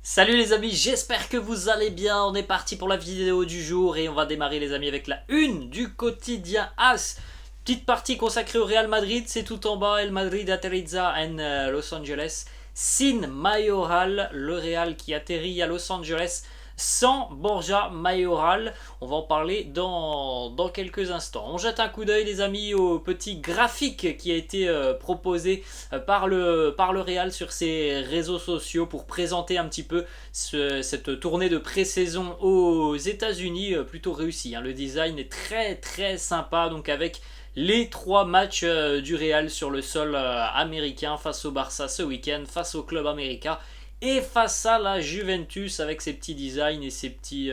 Salut les amis, j'espère que vous allez bien. On est parti pour la vidéo du jour et on va démarrer les amis avec la une du quotidien AS. Petite partie consacrée au Real Madrid, c'est tout en bas. El Madrid aterrizza en Los Angeles sin Mayoral, le Real qui atterrit à Los Angeles sans Borja Mayoral. On va en parler dans quelques instants. On jette un coup d'œil les amis au petit graphique qui a été proposé par le Real sur ses réseaux sociaux pour présenter un petit peu cette tournée de pré-saison aux États-Unis, plutôt réussie. Le design est très très sympa, donc avec les trois matchs du Real sur le sol américain face au Barça ce week-end, face au club américain et face à la Juventus avec ses petits designs et ses petits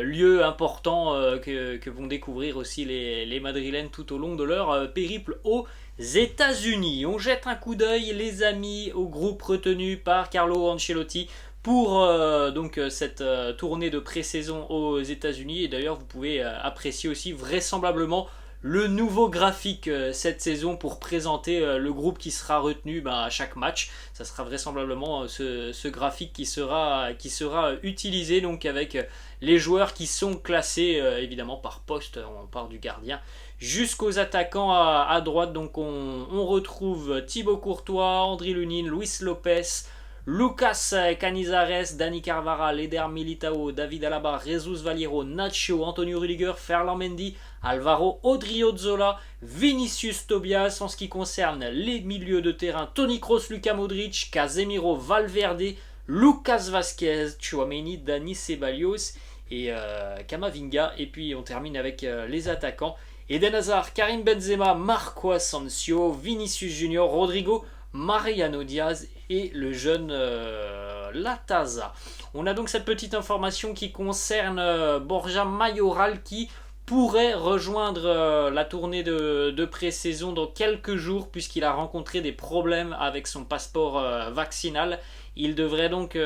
lieux importants que vont découvrir aussi les Madrilènes tout au long de leur périple aux États-Unis. On jette un coup d'œil les amis au groupe retenu par Carlo Ancelotti pour cette tournée de pré-saison aux États-Unis. Et d'ailleurs, vous pouvez apprécier aussi vraisemblablement le nouveau graphique cette saison pour présenter le groupe qui sera retenu à chaque match. Ça sera vraisemblablement ce graphique qui sera utilisé donc avec les joueurs qui sont classés évidemment par poste. On part du gardien jusqu'aux attaquants à droite. Donc on retrouve Thibaut Courtois, Andriy Lunin, Luis Lopez, Lucas Canizares, Dani Carvajal, Eder Militao, David Alaba, Jesus Vallejo, Nacho, Antonio Rudiger, Ferland Mendy, Alvaro Odriozola, Vinicius Tobias. En ce qui concerne les milieux de terrain, Toni Kroos, Luka Modric, Casemiro, Valverde, Lucas Vazquez, Tchouaméni, Dani Ceballos et Camavinga. Et puis on termine avec les attaquants. Eden Hazard, Karim Benzema, Marco Asensio, Vinicius Junior, Rodrigo, Mariano Diaz et le jeune Lataza. On a donc cette petite information qui concerne Borja Mayoral qui pourrait rejoindre la tournée de pré-saison dans quelques jours puisqu'il a rencontré des problèmes avec son passeport vaccinal. Il devrait donc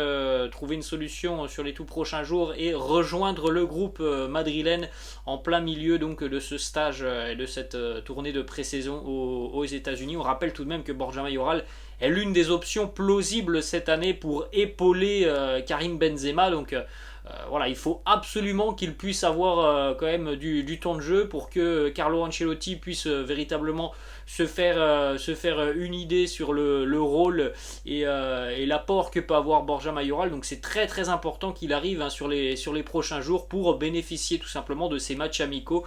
trouver une solution sur les tout prochains jours et rejoindre le groupe madrilène en plein milieu donc de ce stage et de cette tournée de pré-saison aux États-Unis. On rappelle tout de même que Borja Mayoral est l'une des options plausibles cette année pour épauler Karim Benzema. Donc voilà, il faut absolument qu'il puisse avoir quand même du temps de jeu pour que Carlo Ancelotti puisse véritablement se faire une idée sur le rôle et l'apport que peut avoir Borja Mayoral. Donc c'est très très important qu'il arrive sur les prochains jours pour bénéficier tout simplement de ces matchs amicaux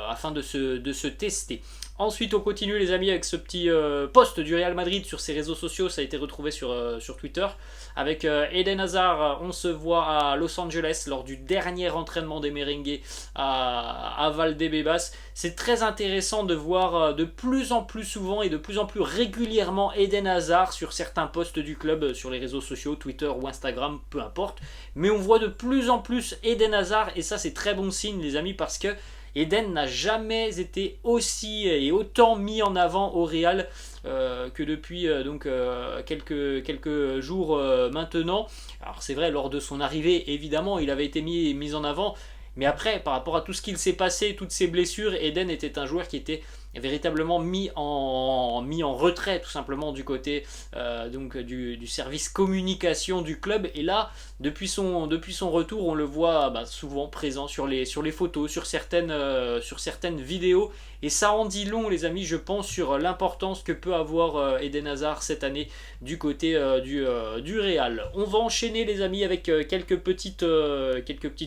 afin de se tester. Ensuite, on continue les amis avec ce petit post du Real Madrid sur ses réseaux sociaux. Ça a été retrouvé sur Twitter. Avec Eden Hazard, on se voit à Los Angeles lors du dernier entraînement des Merengues à Valdebebas. C'est très intéressant de voir de plus en plus souvent et de plus en plus régulièrement Eden Hazard sur certains posts du club, sur les réseaux sociaux, Twitter ou Instagram, peu importe. Mais on voit de plus en plus Eden Hazard et ça c'est très bon signe les amis parce que Eden n'a jamais été aussi et autant mis en avant au Real que depuis quelques jours maintenant. Alors c'est vrai, lors de son arrivée, évidemment, il avait été mis en avant. Mais après, par rapport à tout ce qu'il s'est passé, toutes ces blessures, Eden était un joueur qui était véritablement mis en retrait tout simplement du côté du service communication du club. Et là, depuis son retour, on le voit souvent présent sur les photos, sur certaines vidéos. Et ça en dit long, les amis, je pense, sur l'importance que peut avoir Eden Hazard cette année du côté du Real. On va enchaîner, les amis, avec quelques petites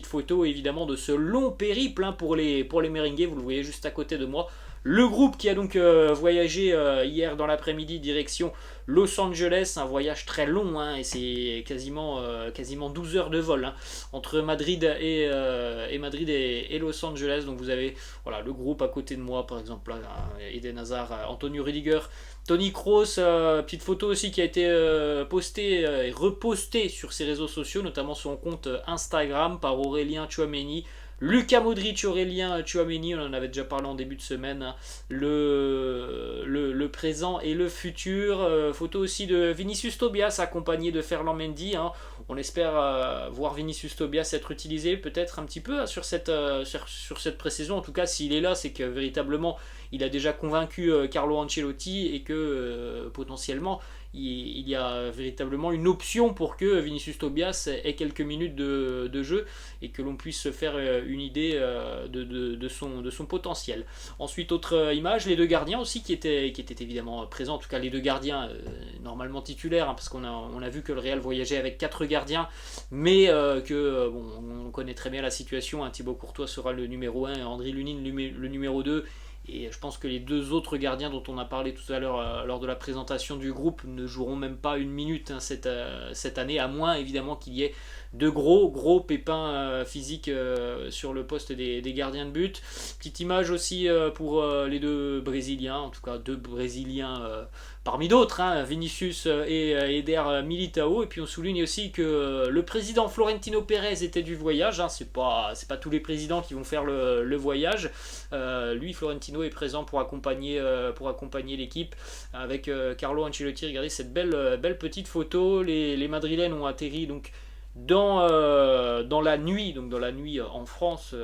photos, évidemment, de ce long périple pour les Merengues. Vous le voyez juste à côté de moi. Le groupe qui a donc voyagé hier dans l'après-midi direction Los Angeles, un voyage très long et c'est quasiment 12 heures de vol entre Madrid et Los Angeles. Donc vous avez le groupe à côté de moi par exemple, Eden Hazard, Antonio Rudiger, Toni Kroos, petite photo aussi qui a été postée et repostée sur ses réseaux sociaux, notamment sur son compte Instagram par Aurélien Tchouaméni. Luka Modric, Aurélien Tchouaméni, on en avait déjà parlé en début de semaine, le présent et le futur. Photo aussi de Vinicius Tobias accompagné de Ferland Mendy. On espère voir Vinicius Tobias être utilisé peut-être un petit peu sur cette pré-saison. En tout cas, s'il est là, c'est que véritablement il a déjà convaincu Carlo Ancelotti et que potentiellement il y a véritablement une option pour que Vinicius Tobias ait quelques minutes de jeu et que l'on puisse se faire une idée de son potentiel. Ensuite, autre image, les deux gardiens aussi qui étaient évidemment présents, en tout cas les deux gardiens normalement titulaires, hein, parce qu'on a vu que le Real voyageait avec 4 gardiens, mais on connaît très bien la situation, hein, Thibaut Courtois sera le numéro 1, Andriy Lunin le numéro 2, et je pense que les deux autres gardiens dont on a parlé tout à l'heure lors de la présentation du groupe ne joueront même pas une minute, hein, cette année, à moins évidemment qu'il y ait de gros pépins physiques sur le poste des gardiens de but. Petite image aussi pour les deux Brésiliens, en tout cas deux Brésiliens parmi d'autres, hein, Vinicius et Eder Militao. Et puis on souligne aussi que le président Florentino Pérez était du voyage, hein, c'est pas tous les présidents qui vont faire le voyage. Lui, Florentino est présent pour accompagner l'équipe avec Carlo Ancelotti. Regardez cette belle petite photo. Les Madrilènes ont atterri donc dans la nuit en France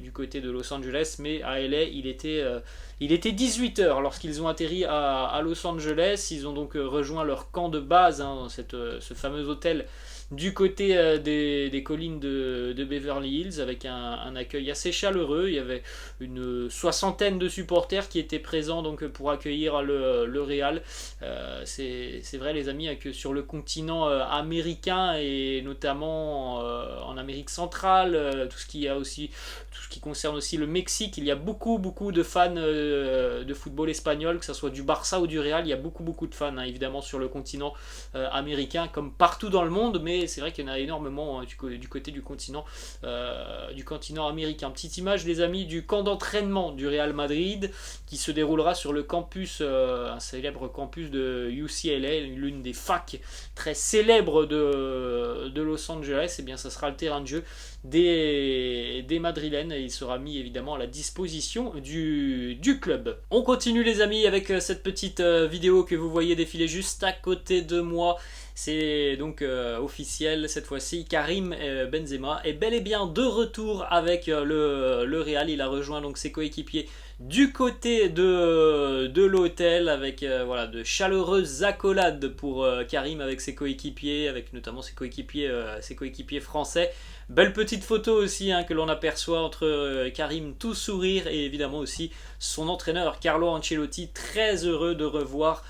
du côté de Los Angeles, mais à LA il était 18h lorsqu'ils ont atterri à Los Angeles. Ils ont donc rejoint leur camp de base, hein, ce fameux hôtel du côté des collines de Beverly Hills, avec un accueil assez chaleureux. Il y avait une soixantaine de supporters qui étaient présents donc pour accueillir le Real. C'est vrai les amis, que sur le continent américain et notamment en Amérique centrale, tout ce qui concerne aussi le Mexique, il y a beaucoup de fans de football espagnol, que ce soit du Barça ou du Real. Il y a beaucoup de fans, hein, évidemment sur le continent américain comme partout dans le monde, mais c'est vrai qu'il y en a énormément du côté du continent américain. Petite image les amis du camp d'entraînement du Real Madrid qui se déroulera sur le campus, un célèbre campus de UCLA, l'une des facs très célèbres de Los Angeles. Et bien ça sera le terrain de jeu des Madrilènes et il sera mis évidemment à la disposition du club. On continue les amis avec cette petite vidéo que vous voyez défiler juste à côté de moi. C'est donc officiel cette fois-ci, Karim Benzema est bel et bien de retour avec le Real. Il a rejoint donc ses coéquipiers du côté de l'hôtel avec de chaleureuses accolades pour Karim avec ses coéquipiers, avec notamment ses coéquipiers français. Belle petite photo aussi, hein, que l'on aperçoit entre Karim tout sourire et évidemment aussi son entraîneur Carlo Ancelotti, très heureux de revoir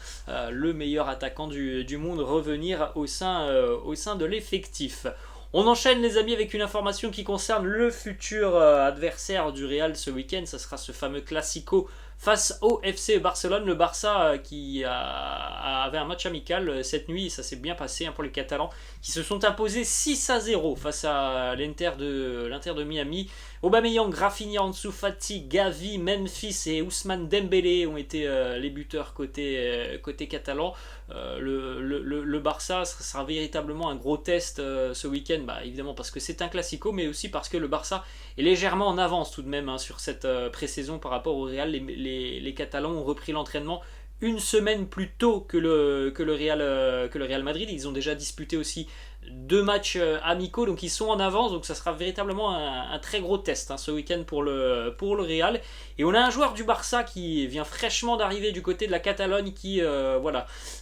le meilleur attaquant du monde revenir au sein de l'effectif. On enchaîne les amis avec une information qui concerne le futur adversaire du Real ce week-end. Ça sera ce fameux Classico face au FC Barcelone. Le Barça qui avait un match amical cette nuit, ça s'est bien passé, hein, pour les Catalans qui se sont imposés 6-0 face à l'Inter de Miami. Aubameyang, Rafinha, Ansu Fati, Gavi, Memphis et Ousmane Dembélé ont été les buteurs côté catalan. Le Barça sera véritablement un gros test ce week-end, évidemment parce que c'est un Classico, mais aussi parce que le Barça est légèrement en avance tout de même, hein, sur cette pré-saison par rapport au Real. Les Catalans ont repris l'entraînement une semaine plus tôt que le Real Madrid. Ils ont déjà disputé aussi 2 matchs amicaux, donc ils sont en avance, donc ça sera véritablement un très gros test, hein, ce week-end pour le Real. Et on a un joueur du Barça qui vient fraîchement d'arriver du côté de la Catalogne qui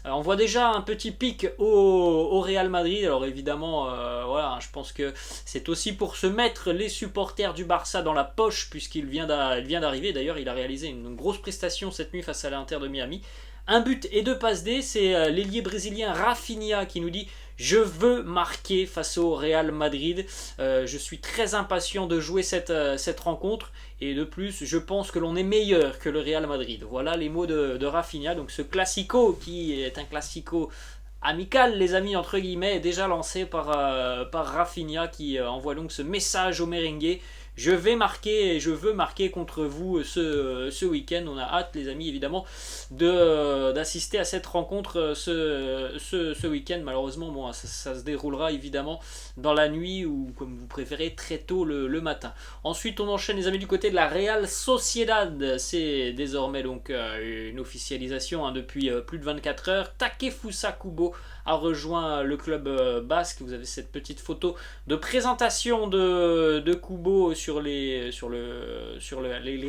envoie déjà un petit pic au Real Madrid. Alors évidemment je pense que c'est aussi pour se mettre les supporters du Barça dans la poche, puisqu'il vient d'arriver. D'ailleurs il a réalisé une grosse prestation cette nuit face à l'Inter de Miami. Un but et 2 passes D, c'est l'ailier brésilien Rafinha qui nous dit « Je veux marquer face au Real Madrid, je suis très impatient de jouer cette rencontre et de plus je pense que l'on est meilleur que le Real Madrid ». Voilà les mots de Rafinha. Donc ce Classico qui est un Classico amical les amis entre guillemets est déjà lancé par Rafinha qui envoie donc ce message au merengue. Je vais marquer et je veux marquer contre vous ce week-end. On a hâte les amis évidemment d'assister à cette rencontre ce week-end. Malheureusement ça se déroulera évidemment dans la nuit ou comme vous préférez très tôt le matin. Ensuite on enchaîne les amis du côté de la Real Sociedad. C'est désormais donc une officialisation, hein, depuis plus de 24 heures. Takefusa Kubo a rejoint le club basque. Vous avez cette petite photo de présentation de Kubo sur les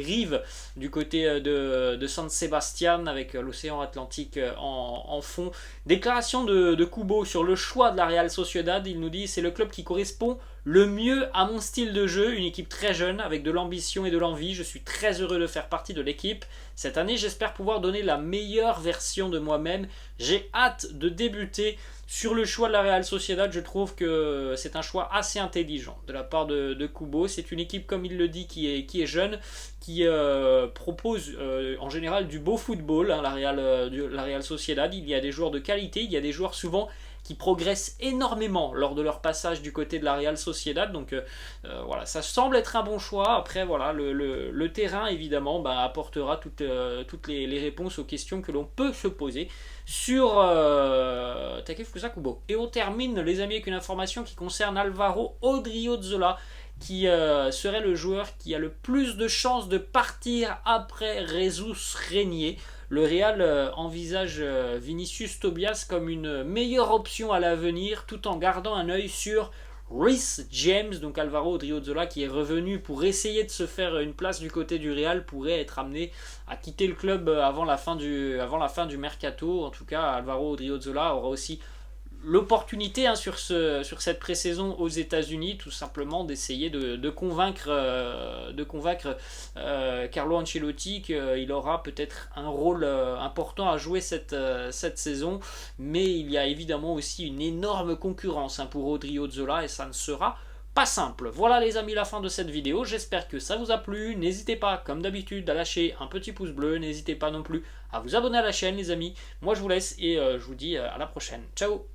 rives du côté de San Sebastián avec l'océan Atlantique en fond. Déclaration de Kubo sur le choix de la Real Sociedad. Il nous dit: c'est le club qui correspond le mieux à mon style de jeu, une équipe très jeune avec de l'ambition et de l'envie. Je suis très heureux de faire partie de l'équipe. Cette année, j'espère pouvoir donner la meilleure version de moi-même. J'ai hâte de débuter. Sur le choix de la Real Sociedad, je trouve que c'est un choix assez intelligent de la part de Kubo. C'est une équipe, comme il le dit, qui est jeune, qui propose en général du beau football, hein, la Real Sociedad. Il y a des joueurs de qualité, il y a des joueurs souvent qui progressent énormément lors de leur passage du côté de la Real Sociedad. Donc voilà, ça semble être un bon choix. Après voilà, le terrain évidemment apportera toutes les réponses aux questions que l'on peut se poser sur Takefusa Kubo. Et on termine les amis avec une information qui concerne Alvaro Odriozola, qui serait le joueur qui a le plus de chances de partir après Jesus Régnier. Le Real envisage Vinicius Tobias comme une meilleure option à l'avenir, tout en gardant un œil sur Reece James. Donc Alvaro Odriozola, qui est revenu pour essayer de se faire une place du côté du Real, pourrait être amené à quitter le club avant la fin du mercato. En tout cas, Alvaro Odriozola aura aussi l'opportunité sur cette pré-saison aux États-Unis, tout simplement d'essayer de convaincre Carlo Ancelotti qu'il aura peut-être un rôle important à jouer cette saison. Mais il y a évidemment aussi une énorme concurrence pour Odriozola et ça ne sera pas simple. Voilà les amis, la fin de cette vidéo. J'espère que ça vous a plu. N'hésitez pas, comme d'habitude, à lâcher un petit pouce bleu. N'hésitez pas non plus à vous abonner à la chaîne les amis. Moi je vous laisse et je vous dis à la prochaine. Ciao.